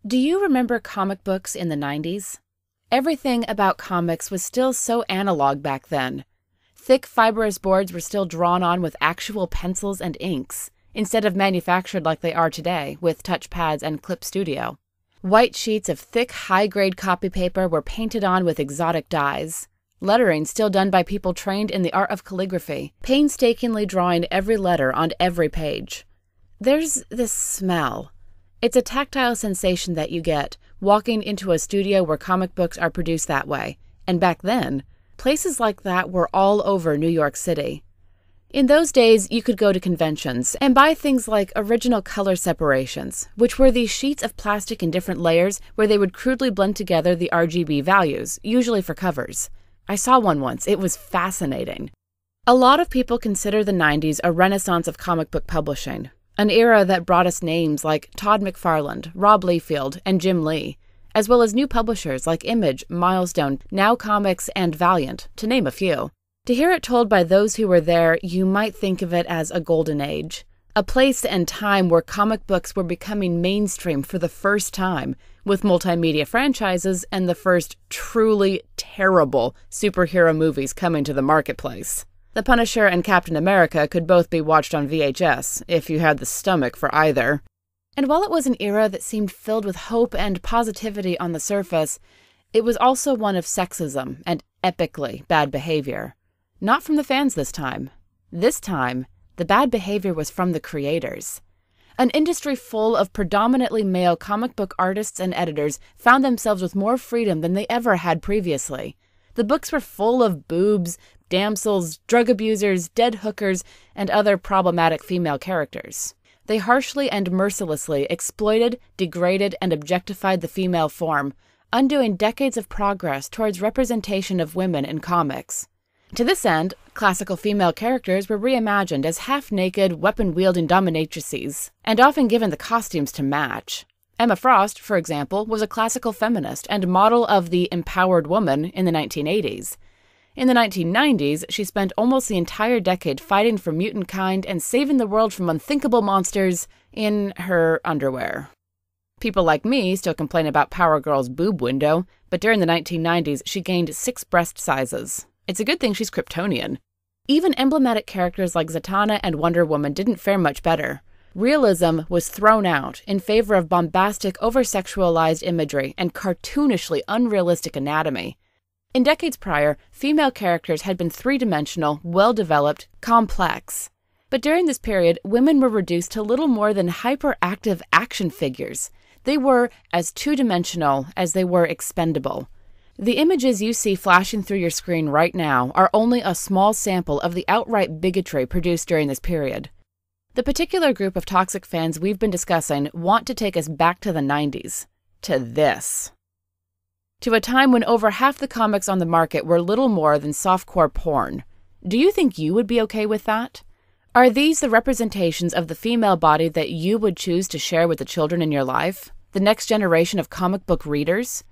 Do you remember comic books in the 90s? Everything about comics was still so analog back then. Thick fibrous boards were still drawn on with actual pencils and inks, instead of manufactured like they are today with touch pads and clip studio. White sheets of thick, high-grade copy paper were painted on with exotic dyes. Lettering still done by people trained in the art of calligraphy, painstakingly drawing every letter on every page. There's this smell. It's a tactile sensation that you get walking into a studio where comic books are produced that way. And back then, places like that were all over New York City. In those days, you could go to conventions and buy things like original color separations, which were these sheets of plastic in different layers where they would crudely blend together the RGB values, usually for covers. I saw one once. It was fascinating. A lot of people consider the 90s a renaissance of comic book publishing. An era that brought us names like Todd McFarlane, Rob Liefeld, and Jim Lee, as well as new publishers like Image, Milestone, Now Comics, and Valiant, to name a few. To hear it told by those who were there, you might think of it as a golden age, a place and time where comic books were becoming mainstream for the first time, with multimedia franchises and the first truly terrible superhero movies coming to the marketplace. The Punisher and Captain America could both be watched on VHS, if you had the stomach for either. And while it was an era that seemed filled with hope and positivity on the surface, it was also one of sexism and epically bad behavior. Not from the fans this time. This time, the bad behavior was from the creators. An industry full of predominantly male comic book artists and editors found themselves with more freedom than they ever had previously. The books were full of boobs, damsels, drug abusers, dead hookers, and other problematic female characters. They harshly and mercilessly exploited, degraded, and objectified the female form, undoing decades of progress towards representation of women in comics. To this end, classical female characters were reimagined as half-naked, weapon-wielding dominatrices, and often given the costumes to match. Emma Frost, for example, was a classical feminist and model of the empowered woman in the 1980s. In the 1990s, she spent almost the entire decade fighting for mutant kind and saving the world from unthinkable monsters in her underwear. People like me still complain about Power Girl's boob window, but during the 1990s, she gained 6 breast sizes. It's a good thing she's Kryptonian. Even emblematic characters like Zatanna and Wonder Woman didn't fare much better. Realism was thrown out in favor of bombastic, over-sexualized imagery and cartoonishly unrealistic anatomy. In decades prior, female characters had been three-dimensional, well-developed, complex. But during this period, women were reduced to little more than hyperactive action figures. They were as two-dimensional as they were expendable. The images you see flashing through your screen right now are only a small sample of the outright bigotry produced during this period. The particular group of toxic fans we've been discussing want to take us back to the 90s. To this. To a time when over half the comics on the market were little more than softcore porn. Do you think you would be okay with that? Are these the representations of the female body that you would choose to share with the children in your life? The next generation of comic book readers?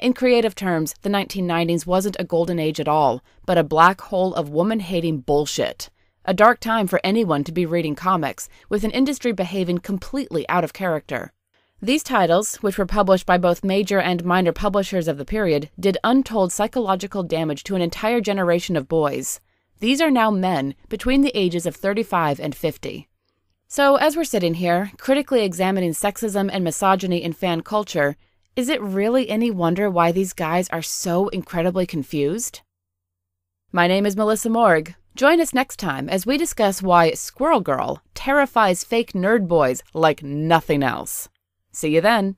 In creative terms, the 1990s wasn't a golden age at all, but a black hole of woman-hating bullshit. A dark time for anyone to be reading comics, with an industry behaving completely out of character. These titles, which were published by both major and minor publishers of the period, did untold psychological damage to an entire generation of boys. These are now men between the ages of 35 and 50. So, as we're sitting here, critically examining sexism and misogyny in fan culture, is it really any wonder why these guys are so incredibly confused? My name is Melissa Morgue. Join us next time as we discuss why Squirrel Girl terrifies fake nerd boys like nothing else. See you then.